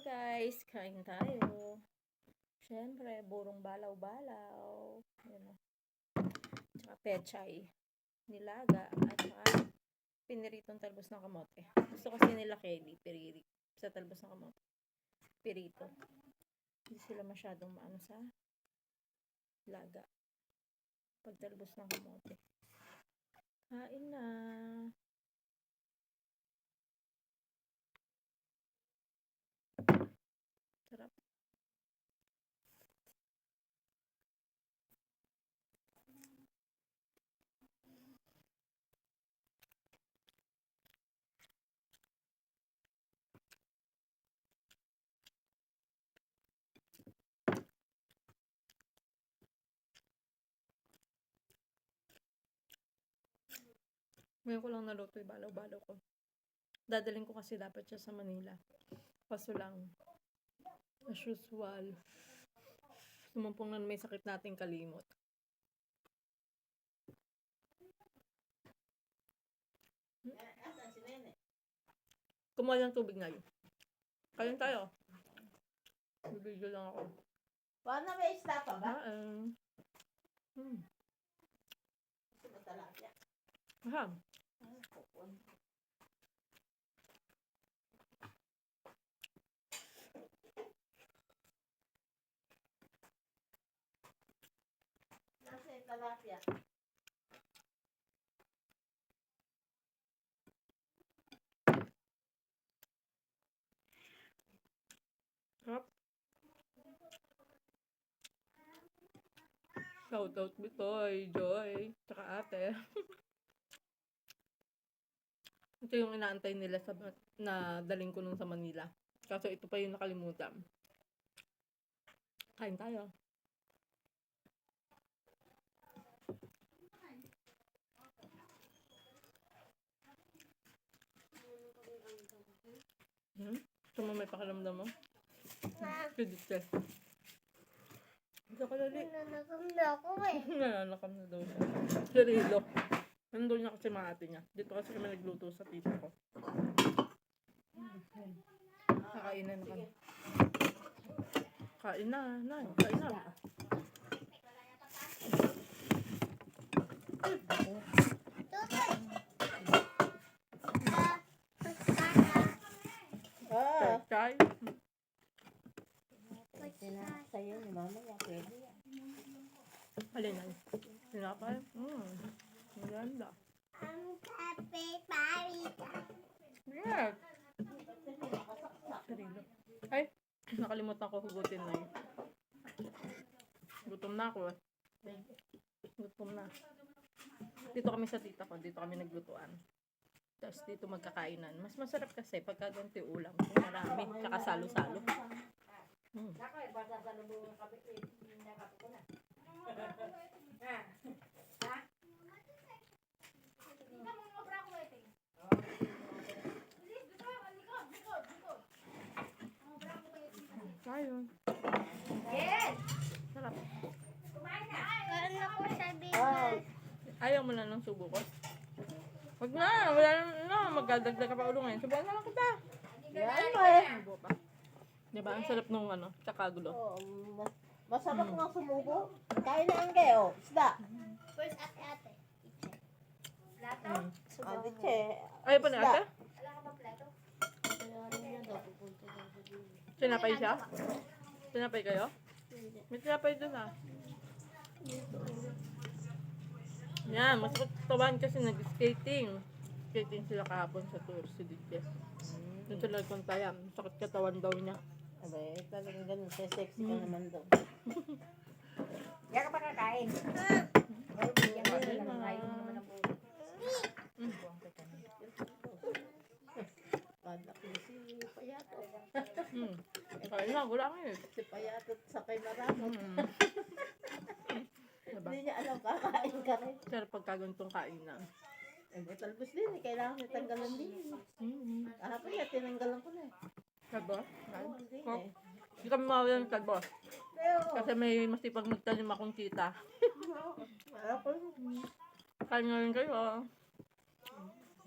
Hello guys, kain tayo. Siyempre, burong balaw-balaw. Ayan o. Tsaka pechay. Nilaga. At saka piniritong talbos ng kamote. Gusto kasi nila Kelly, piriri. Sa talbos ng kamote. Pirito. Hindi sila masyadong maano sa laga. Pag talbos ng kamote. Kain na. Sarap. Ngayon ko lang naluto yung balaw-balaw ko. Dadaling ko kasi dapat siya sa Manila. Kaso lang, as usual, sumumpong na may sakit nating kalimot. Kumuha ng tubig na yun. Kain tayo. Bibigyo lang ako. Paano may isda pa ba? Gusto mo talapia? Aha. Kupon. Nasa yung talapia? Sarap. Shoutout Bitoy, Joy, tsaka ate. Ito yung inaantay nila na daling ko nung sa Manila. Kaso ito pa yung nakalimutan. Kain tayo. Ito mo may pakiramdam mo? Kidit ka. Ito ka lali. Nanakam na ako eh. Nananakam na daw siya. Sarilo. Nandun niya kasi mga ate niya. Dito kasi kami nagluto sa tito ko. Kakainan na kami. Kain na, kain na. Pechay. Sa'yo ni mama niya, pwede yan. Alin na. Sinapay. Maganda. Ang kape parita. Yes. Sarilo. Ay, nakalimutan ko hugutin na yun. Gutom na ako. Gutom na. Dito kami sa tita ko. Dito kami naglutuan. Tapos dito magkakainan. Mas masarap kasi pagka ganti ulam. Kung marami. Tsaka salo-salo. Ayun. Yes! Sarap. Kain ako sa bigas. Ayaw mo na ng subo ko? Wag na. Wala na. Magdadagdag ka pa ulo ngayon. Subuan na lang kita. Yan mo eh. Subo pa. Diba? Ang sarap nung tsaka gulo. Oh, masarap nga sumubo. Kain na ang kayo. Isda. First ate-ate. Plato? Adiche. Ayaw pa ni ate? Wala ka ba plato? Tinapay siya? Tinapay kayo? May tinapay dun Yan, mas katawan kasi nag-skating. Skating sila kahapon sa tour si DJ. Doon sila nagpuntayan. Sakit katawan daw niya. Abay, talagang ganun. Sexy ka naman daw. Diyan ka pa kakain. Ay, bigyan mo na lang. Ayaw mo naman ang bulo. Padak mo si Payato. Kain na, wala nga Si Payato sakay maramot. Diba? Hindi niya alam kakain ka rin. Sarap pagkagantong kainan. Eh, talbos din. Kailangan niya tanggalan din. Kahapon niya, tinanggalan ko na eh. Kalbo? Oo, hindi Oh. eh. Hindi kami mawalan ng kalbo. Pero, Kasi may masipag magtanim akong tita. wala ko. Kain nga rin kayo.